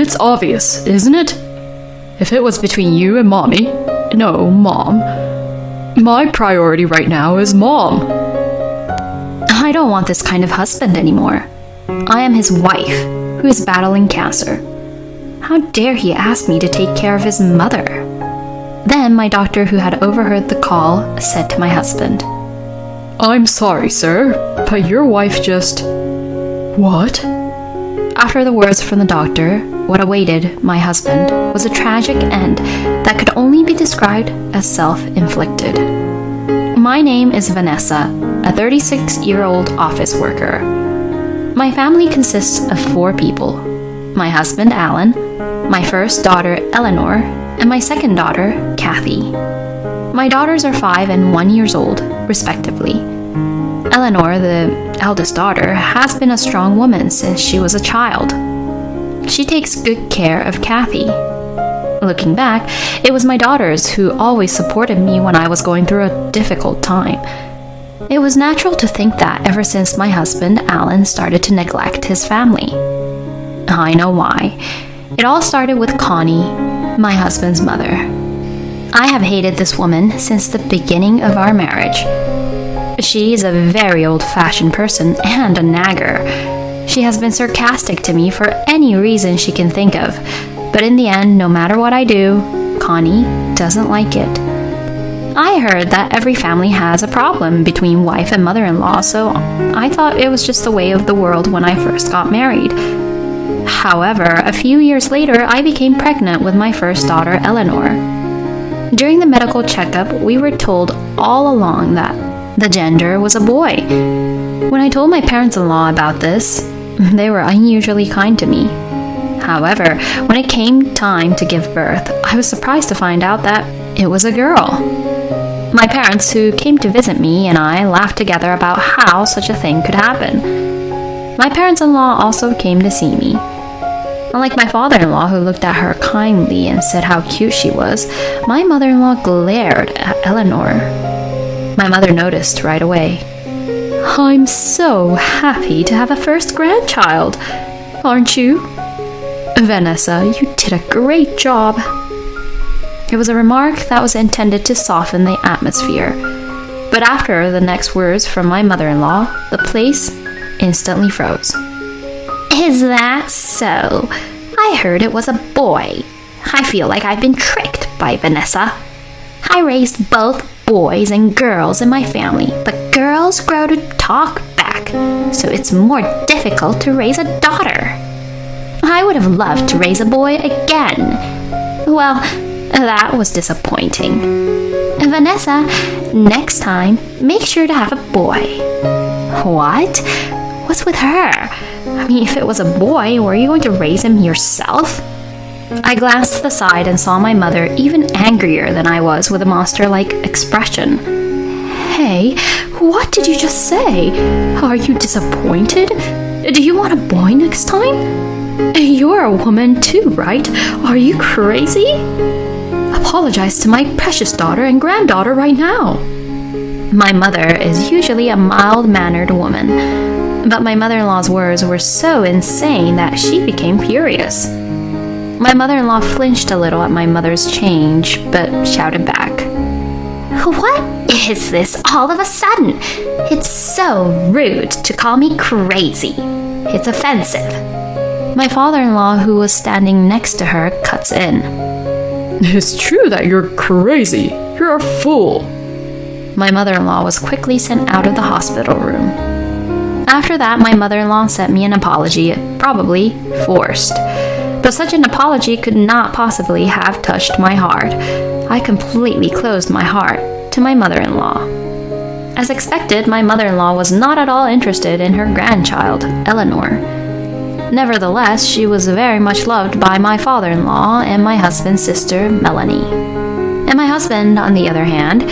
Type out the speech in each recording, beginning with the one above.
It's obvious, isn't it? If it was between you and Mommy, no, Mom, my priority right now is Mom. I don't want this kind of husband anymore. I am his wife, who is battling cancer. How dare he ask me to take care of his mother? Then my doctor, who had overheard the call, said to my husband, I'm sorry, sir, but your wife just... What? After the words from the doctor, what awaited my husband was a tragic end that could only be described as self-inflicted. My name is Vanessa, a 36-year-old office worker. My family consists of 4 people: my husband, Alan, my first daughter, Eleanor, and my second daughter, Kathy. My daughters are 5 and 1 years old, respectively. Eleanor, the eldest daughter, has been a strong woman since she was a child. She takes good care of Kathy. Looking back, it was my daughters who always supported me when I was going through a difficult time. It was natural to think that ever since my husband, Alan, started to neglect his family. I know why. It all started with Connie, my husband's mother. I have hated this woman since the beginning of our marriage. She is a very old-fashioned person and a nagger. She has been sarcastic to me for any reason she can think of, but in the end, no matter what I do, Connie doesn't like it. I heard that every family has a problem between wife and mother-in-law, so I thought it was just the way of the world when I first got married. However, a few years later, I became pregnant with my first daughter, Eleanor. During the medical checkup, we were told all along that the gender was a boy. When I told my parents-in-law about this, they were unusually kind to me. However, when it came time to give birth, I was surprised to find out that it was a girl. My parents, who came to visit me, and I laughed together about how such a thing could happen. My parents-in-law also came to see me. Unlike my father-in-law, who looked at her kindly and said how cute she was, my mother-in-law glared at Eleanor. My mother noticed right away. I'm so happy to have a first grandchild, aren't you? Vanessa, you did a great job. It was a remark that was intended to soften the atmosphere, but after the next words from my mother-in-law, the place instantly froze. Is that so? I heard it was a boy. I feel like I've been tricked by Vanessa. I raised both boys and girls in my family, but girls grow to talk back, so it's more difficult to raise a daughter. I would have loved to raise a boy again. Well, that was disappointing. Vanessa, next time, make sure to have a boy. What? What's with her? I mean, if it was a boy, were you going to raise him yourself? I glanced to the side and saw my mother even angrier than I was, with a monster-like expression. Hey, what did you just say? Are you disappointed? Do you want a boy next time? You're a woman too, right? Are you crazy? Apologize to my precious daughter and granddaughter right now. My mother is usually a mild-mannered woman, but my mother-in-law's words were so insane that she became furious. My mother-in-law flinched a little at my mother's change, but shouted back, What is this all of a sudden? It's so rude to call me crazy. It's offensive. My father-in-law, who was standing next to her, cuts in. It's true that you're crazy. You're a fool. My mother-in-law was quickly sent out of the hospital room. After that, my mother-in-law sent me an apology, probably forced. But such an apology could not possibly have touched my heart. I completely closed my heart to my mother-in-law. As expected, my mother-in-law was not at all interested in her grandchild, Eleanor. Nevertheless, she was very much loved by my father-in-law and my husband's sister, Melanie. And my husband, on the other hand,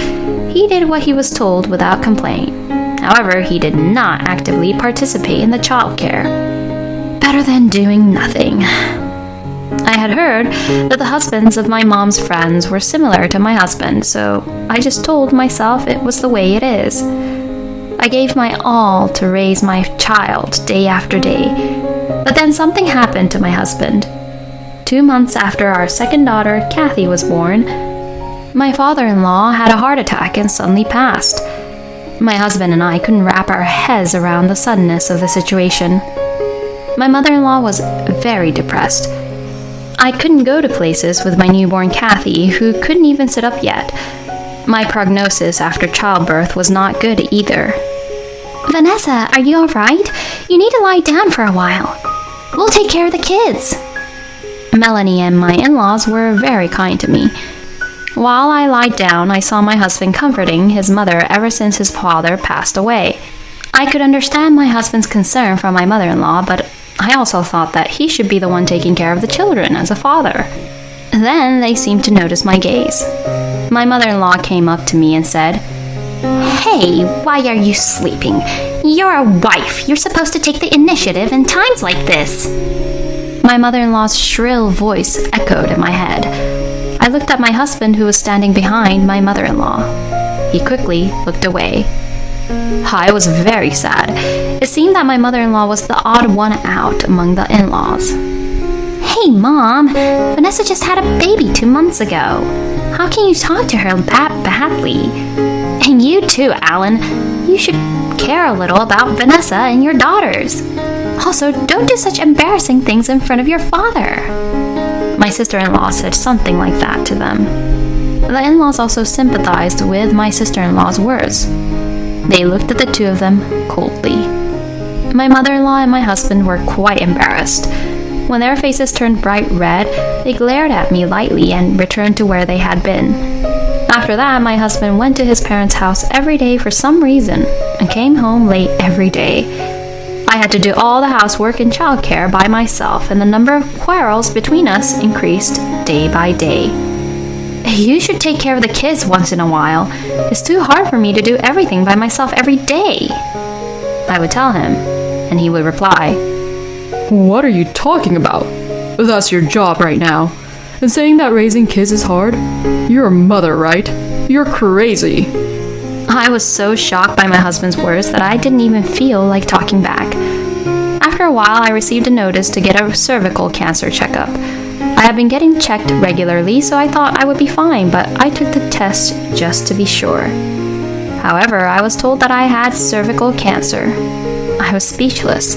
he did what he was told without complaint. However, he did not actively participate in the childcare. Better than doing nothing. I had heard that the husbands of my mom's friends were similar to my husband, so I just told myself it was the way it is. I gave my all to raise my child day after day, but then something happened to my husband. 2 months after our second daughter, Kathy, was born, my father-in-law had a heart attack and suddenly passed. My husband and I couldn't wrap our heads around the suddenness of the situation. My mother-in-law was very depressed. I couldn't go to places with my newborn Kathy, who couldn't even sit up yet. My prognosis after childbirth was not good either. "Vanessa, are you all right? You need to lie down for a while. We'll take care of the kids." Melanie and my in-laws were very kind to me. While I lied down, I saw my husband comforting his mother ever since his father passed away. I could understand my husband's concern for my mother-in-law, but I also thought that he should be the one taking care of the children as a father. Then they seemed to notice my gaze. My mother-in-law came up to me and said, "Hey, why are you sleeping? You're a wife. You're supposed to take the initiative in times like this." My mother-in-law's shrill voice echoed in my head. I looked at my husband, who was standing behind my mother-in-law. He quickly looked away. I was very sad. It seemed that my mother-in-law was the odd one out among the in-laws. "Hey, Mom, Vanessa just had a baby 2 months ago. How can you talk to her that badly? And you too, Alan. You should care a little about Vanessa and your daughters. Also, don't do such embarrassing things in front of your father." My sister-in-law said something like that to them. The in-laws also sympathized with my sister-in-law's words. They looked at the two of them coldly. My mother-in-law and my husband were quite embarrassed. When their faces turned bright red, they glared at me lightly and returned to where they had been. After that, my husband went to his parents' house every day for some reason and came home late every day. I had to do all the housework and childcare by myself, and the number of quarrels between us increased day by day. "You should take care of the kids once in a while. It's too hard for me to do everything by myself every day," I would tell him, and he would reply, What are you talking about? That's your job right now. And saying that raising kids is hard? You're a mother, right? You're crazy. I was so shocked by my husband's words that I didn't even feel like talking back. After a while, I received a notice to get a cervical cancer checkup. I had been getting checked regularly, so I thought I would be fine, but I took the test just to be sure. However, I was told that I had cervical cancer. I was speechless.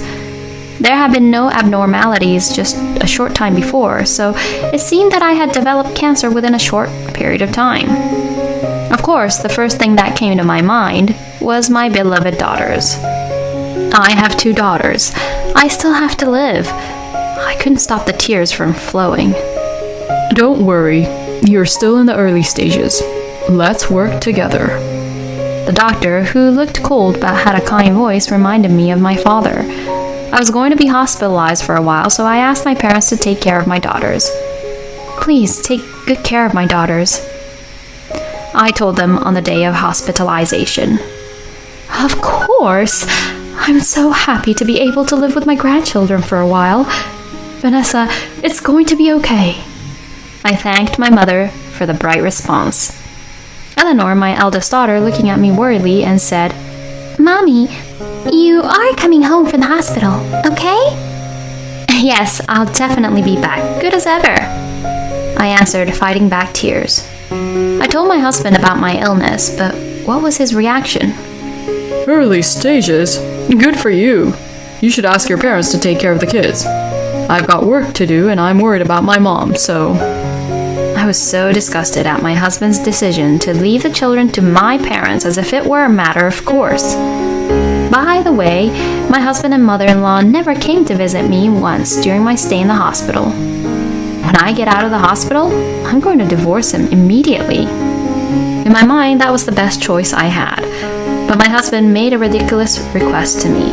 There had been no abnormalities just a short time before, so it seemed that I had developed cancer within a short period of time. Of course, the first thing that came to my mind was my beloved daughters. I have 2 daughters. I still have to live. I couldn't stop the tears from flowing. Don't worry. You're still in the early stages. Let's work together. The doctor, who looked cold but had a kind voice, reminded me of my father. I was going to be hospitalized for a while, so I asked my parents to take care of my daughters. "Please take good care of my daughters," I told them on the day of hospitalization. "Of course. I'm so happy to be able to live with my grandchildren for a while. Vanessa, it's going to be okay." I thanked my mother for the bright response. Eleanor, my eldest daughter, looking at me worriedly and said, "Mommy, you are coming home from the hospital, okay?" "Yes, I'll definitely be back, good as ever," I answered, fighting back tears. I told my husband about my illness, but what was his reaction? Early stages? Good for you. You should ask your parents to take care of the kids. I've got work to do and I'm worried about my mom, so... I was so disgusted at my husband's decision to leave the children to my parents as if it were a matter of course. By the way, my husband and mother-in-law never came to visit me once during my stay in the hospital. When I get out of the hospital, I'm going to divorce him immediately. In my mind, that was the best choice I had, but my husband made a ridiculous request to me.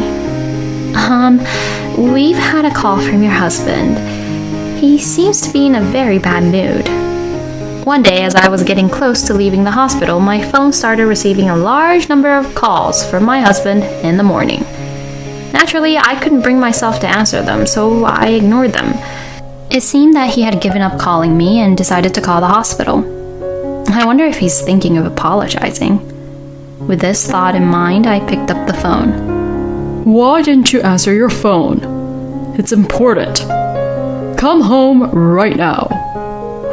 We've had a call from your husband. He seems to be in a very bad mood." One day, as I was getting close to leaving the hospital, my phone started receiving a large number of calls from my husband in the morning. Naturally, I couldn't bring myself to answer them, so I ignored them. It seemed that he had given up calling me and decided to call the hospital. I wonder if he's thinking of apologizing. With this thought in mind, I picked up the phone. Why didn't you answer your phone? It's important. Come home right now.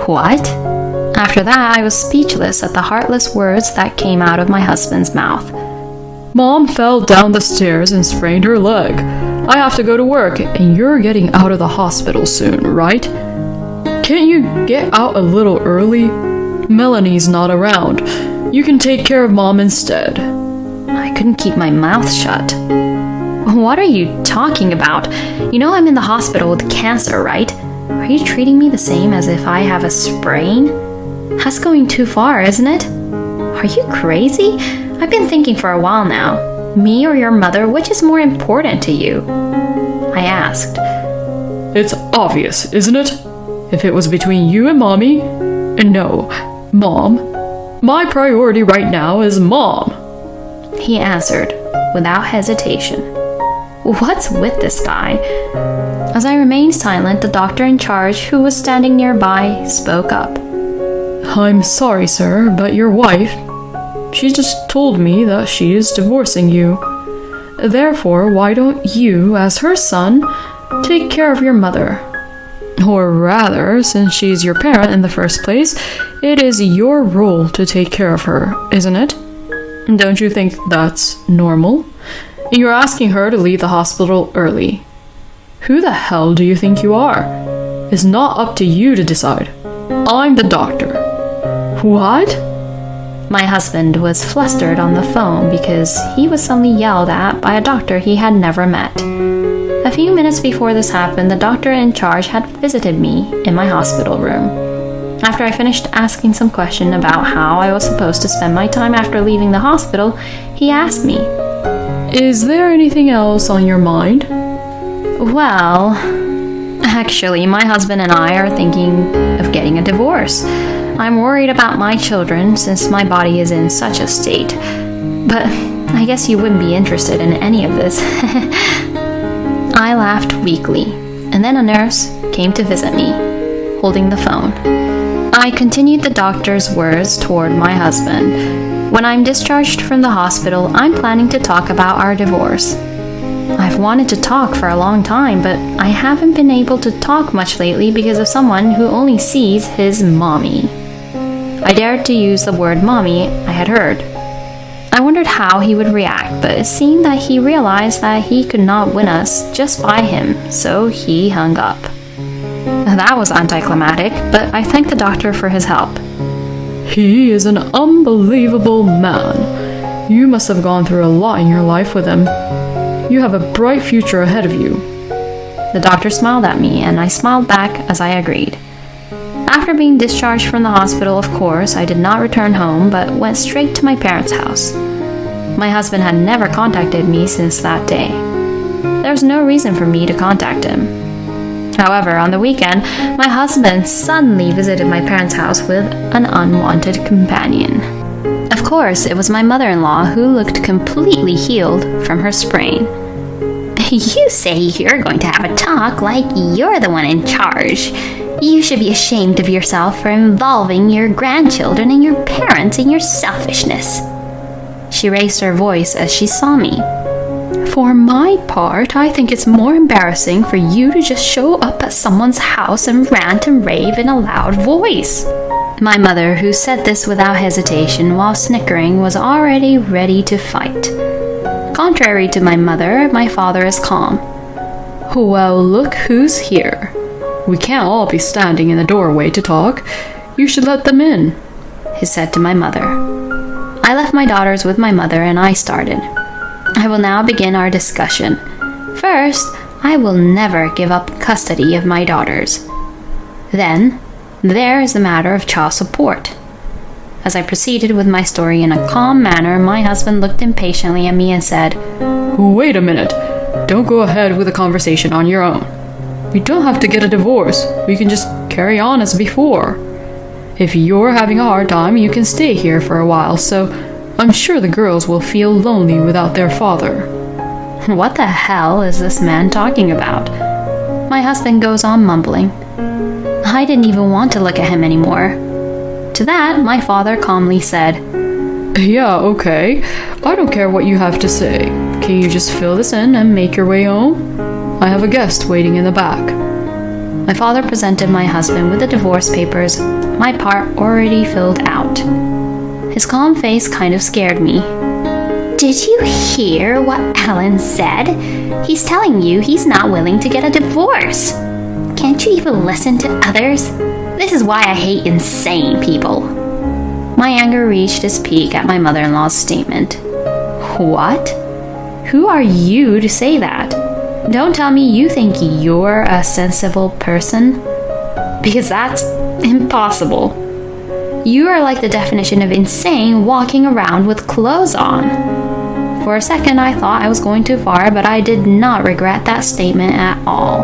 What? After that, I was speechless at the heartless words that came out of my husband's mouth. Mom fell down the stairs and sprained her leg. I have to go to work, and you're getting out of the hospital soon, right? Can't you get out a little early? Melanie's not around. You can take care of Mom instead. I couldn't keep my mouth shut. What are you talking about? You know I'm in the hospital with cancer, right? Are you treating me the same as if I have a sprain? That's going too far, isn't it? Are you crazy? I've been thinking for a while now. Me or your mother, which is more important to you? I asked. It's obvious, isn't it? If it was between you and Mommy, no, Mom. My priority right now is Mom. He answered, without hesitation. What's with this guy? As I remained silent, the doctor in charge, who was standing nearby, spoke up. I'm sorry, sir, but your wife, she just told me that she is divorcing you. Therefore, why don't you, as her son, take care of your mother? Or rather, since she's your parent in the first place, it is your role to take care of her, isn't it? Don't you think that's normal? You're asking her to leave the hospital early. Who the hell do you think you are? It's not up to you to decide. I'm the doctor. What? My husband was flustered on the phone because he was suddenly yelled at by a doctor he had never met. A few minutes before this happened, the doctor in charge had visited me in my hospital room. After I finished asking some question about how I was supposed to spend my time after leaving the hospital, he asked me, Is there anything else on your mind? Well, actually, my husband and I are thinking of getting a divorce. I'm worried about my children since my body is in such a state. But I guess you wouldn't be interested in any of this. I laughed weakly, and then a nurse came to visit me, holding the phone. I continued the doctor's words toward my husband. When I'm discharged from the hospital, I'm planning to talk about our divorce. I've wanted to talk for a long time, but I haven't been able to talk much lately because of someone who only sees his mommy. I dared to use the word mommy I had heard. I wondered how he would react, but it seemed that he realized that he could not win us just by him, so he hung up. That was anticlimactic, but I thanked the doctor for his help. He is an unbelievable man. You must have gone through a lot in your life with him. You have a bright future ahead of you. The doctor smiled at me, and I smiled back as I agreed. After being discharged from the hospital, of course, I did not return home, but went straight to my parents' house. My husband had never contacted me since that day. There was no reason for me to contact him. However, on the weekend, my husband suddenly visited my parents' house with an unwanted companion. Of course, it was my mother-in-law, who looked completely healed from her sprain. You say you're going to have a talk like you're the one in charge. You should be ashamed of yourself for involving your grandchildren and your parents in your selfishness. She raised her voice as she saw me. For my part, I think it's more embarrassing for you to just show up at someone's house and rant and rave in a loud voice. My mother, who said this without hesitation while snickering, was already ready to fight. Contrary to my mother, my father is calm. Well, look who's here. We can't all be standing in the doorway to talk. You should let them in, he said to my mother. I left my daughters with my mother and I started. I will now begin our discussion. First, I will never give up custody of my daughters. Then, there is the matter of child support. As I proceeded with my story in a calm manner, my husband looked impatiently at me and said, Wait a minute. Don't go ahead with the conversation on your own. We don't have to get a divorce. We can just carry on as before. If you're having a hard time, you can stay here for a while, so I'm sure the girls will feel lonely without their father. What the hell is this man talking about? My husband goes on mumbling. I didn't even want to look at him anymore. To that, my father calmly said, Yeah, okay. I don't care what you have to say. Can you just fill this in and make your way home? I have a guest waiting in the back. My father presented my husband with the divorce papers, my part already filled out. His calm face kind of scared me. Did you hear what Alan said? He's telling you he's not willing to get a divorce. Can't you even listen to others? This is why I hate insane people. My anger reached its peak at my mother-in-law's statement. What? Who are you to say that? Don't tell me you think you're a sensible person. Because that's impossible. You are like the definition of insane walking around with clothes on. For a second, I thought I was going too far, but I did not regret that statement at all.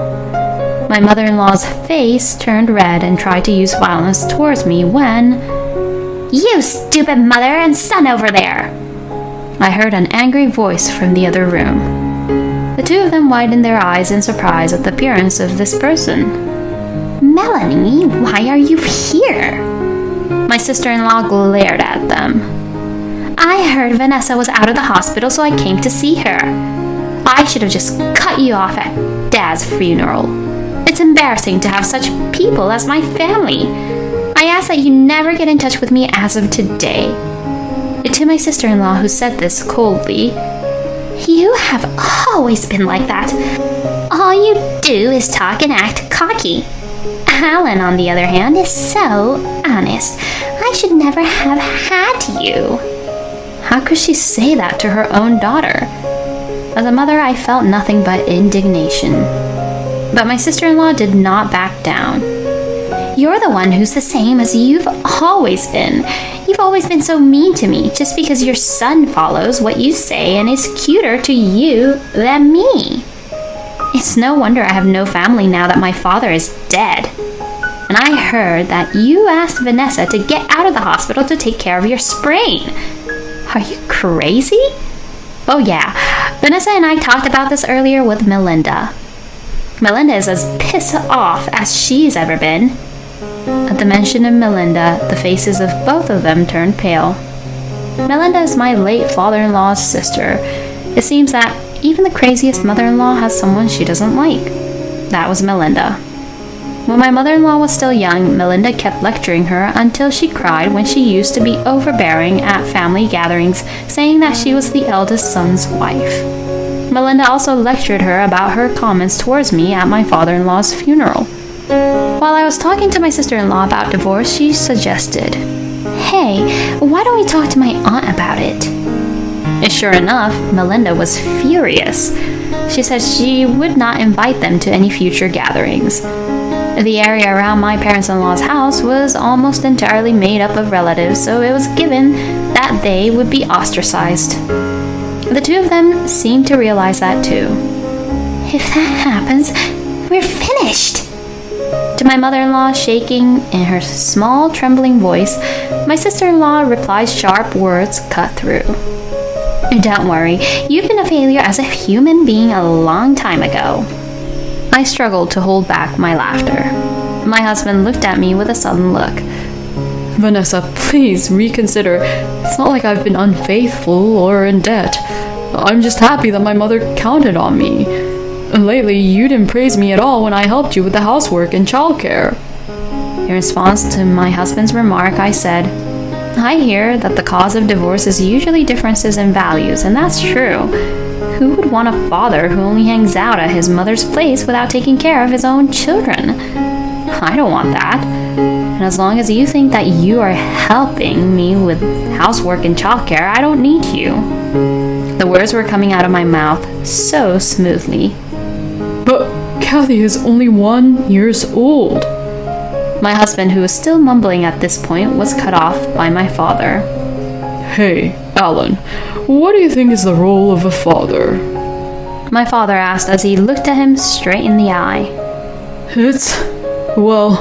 My mother-in-law's face turned red and tried to use violence towards me when... You stupid mother and son over there! I heard an angry voice from the other room. The two of them widened their eyes in surprise at the appearance of this person. Melanie, why are you here? My sister-in-law glared at them. I heard Vanessa was out of the hospital, so I came to see her. I should have just cut you off at Dad's funeral. It's embarrassing to have such people as my family. I ask that you never get in touch with me as of today. To my sister-in-law, who said this coldly, You have always been like that. All you do is talk and act cocky. Alan, on the other hand, is so honest. I should never have had you. How could she say that to her own daughter? As a mother, I felt nothing but indignation. But my sister-in-law did not back down. You're the one who's the same as you've always been. You've always been so mean to me just because your son follows what you say and is cuter to you than me. It's no wonder I have no family now that my father is dead. And I heard that you asked Vanessa to get out of the hospital to take care of your sprain. Are you crazy? Oh yeah, Vanessa and I talked about this earlier with Melinda. Melinda is as pissed off as she's ever been. At the mention of Melinda, the faces of both of them turned pale. Melinda is my late father-in-law's sister. It seems that even the craziest mother-in-law has someone she doesn't like. That was Melinda. When my mother-in-law was still young, Melinda kept lecturing her until she cried when she used to be overbearing at family gatherings, saying that she was the eldest son's wife. Melinda also lectured her about her comments towards me at my father-in-law's funeral. While I was talking to my sister-in-law about divorce, she suggested, Hey, why don't we talk to my aunt about it? And sure enough, Melinda was furious. She said she would not invite them to any future gatherings. The area around my parents-in-law's house was almost entirely made up of relatives, so it was given that they would be ostracized. The two of them seemed to realize that too. If that happens, we're finished. To my mother-in-law, shaking in her small, trembling voice, my sister-in-law replied sharp words cut through. Don't worry, you've been a failure as a human being a long time ago. I struggled to hold back my laughter. My husband looked at me with a sudden look. Vanessa, please reconsider. It's not like I've been unfaithful or in debt. I'm just happy that my mother counted on me. And lately, you didn't praise me at all when I helped you with the housework and childcare. In response to my husband's remark, I said, I hear that the cause of divorce is usually differences in values, and that's true. Who would want a father who only hangs out at his mother's place without taking care of his own children? I don't want that. And as long as you think that you are helping me with housework and childcare, I don't need you. The words were coming out of my mouth so smoothly. But Kathy is only 1 year old. My husband, who was still mumbling at this point, was cut off by my father. Hey, Alan, what do you think is the role of a father? My father asked as he looked at him straight in the eye. It's, well,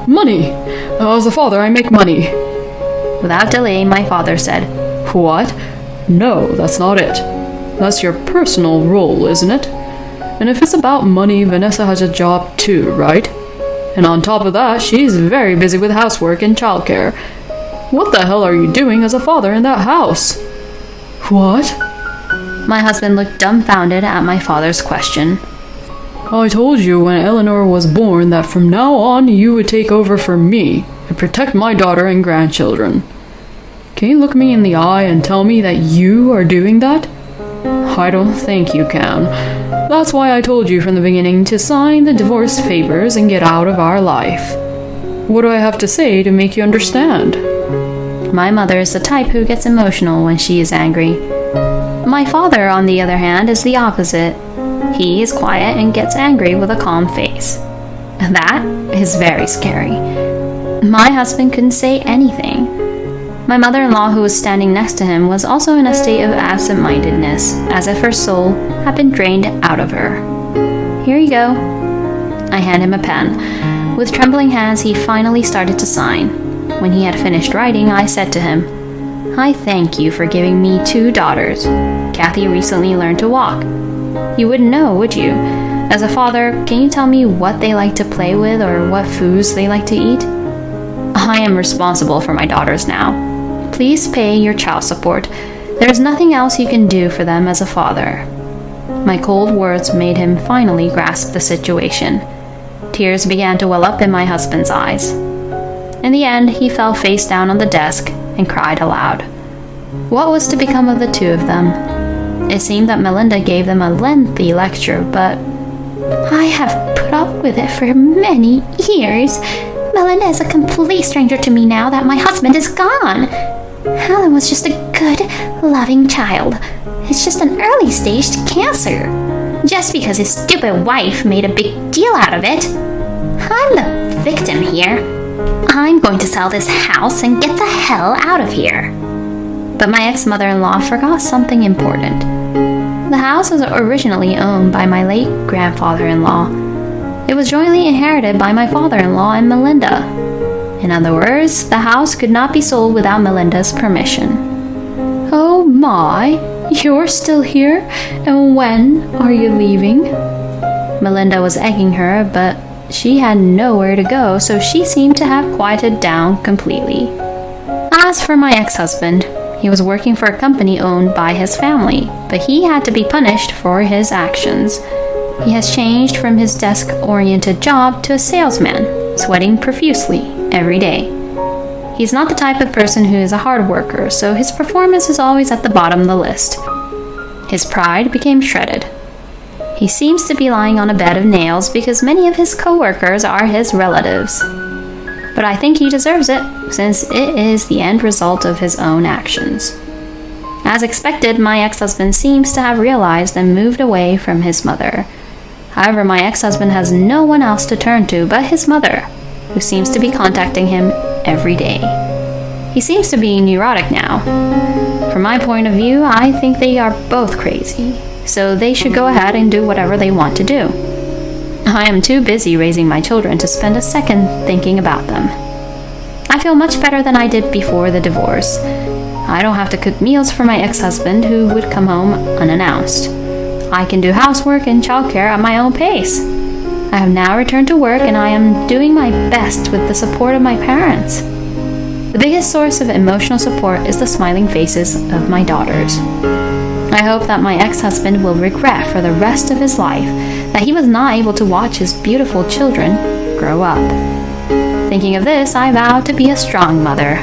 money. As a father, I make money. Without delay, my father said, What? No, that's not it. That's your personal role, isn't it? And if it's about money, Vanessa has a job too, right? And on top of that, she's very busy with housework and childcare. What the hell are you doing as a father in that house? What? My husband looked dumbfounded at my father's question. I told you when Eleanor was born that from now on you would take over for me and protect my daughter and grandchildren. Can you look me in the eye and tell me that you are doing that? I don't think you can. That's why I told you from the beginning to sign the divorce papers and get out of our life. What do I have to say to make you understand? My mother is the type who gets emotional when she is angry. My father, on the other hand, is the opposite. He is quiet and gets angry with a calm face. That is very scary. My husband couldn't say anything. My mother-in-law, who was standing next to him, was also in a state of absent-mindedness, as if her soul had been drained out of her. Here you go. I hand him a pen. With trembling hands, he finally started to sign. When he had finished writing, I said to him, I thank you for giving me 2 daughters. Kathy recently learned to walk. You wouldn't know, would you? As a father, can you tell me what they like to play with or what foods they like to eat? I am responsible for my daughters now. Please pay your child support. There is nothing else you can do for them as a father. My cold words made him finally grasp the situation. Tears began to well up in my husband's eyes. In the end, he fell face down on the desk and cried aloud. What was to become of the 2 of them? It seemed that Melinda gave them a lengthy lecture, but I have put up with it for many years. Melinda is a complete stranger to me now that my husband is gone. Helen was just a good, loving child. It's just an early-stage cancer. Just because his stupid wife made a big deal out of it. I'm the victim here. I'm going to sell this house and get the hell out of here. But my ex-mother-in-law forgot something important. The house was originally owned by my late grandfather-in-law. It was jointly inherited by my father-in-law and Melinda. In other words, the house could not be sold without Melinda's permission. Oh my, you're still here? And when are you leaving? Melinda was egging her, but she had nowhere to go, so she seemed to have quieted down completely. As for my ex-husband, he was working for a company owned by his family, but he had to be punished for his actions. He has changed from his desk-oriented job to a salesman, sweating profusely every day. He's not the type of person who is a hard worker, so his performance is always at the bottom of the list. His pride became shredded. He seems to be lying on a bed of nails because many of his co-workers are his relatives. But I think he deserves it, since it is the end result of his own actions. As expected, my ex-husband seems to have realized and moved away from his mother. However, my ex-husband has no one else to turn to but his mother, who seems to be contacting him every day. He seems to be neurotic now. From my point of view, I think they are both crazy, so they should go ahead and do whatever they want to do. I am too busy raising my children to spend a second thinking about them. I feel much better than I did before the divorce. I don't have to cook meals for my ex-husband who would come home unannounced. I can do housework and childcare at my own pace. I have now returned to work and I am doing my best with the support of my parents. The biggest source of emotional support is the smiling faces of my daughters. I hope that my ex-husband will regret for the rest of his life that he was not able to watch his beautiful children grow up. Thinking of this, I vow to be a strong mother.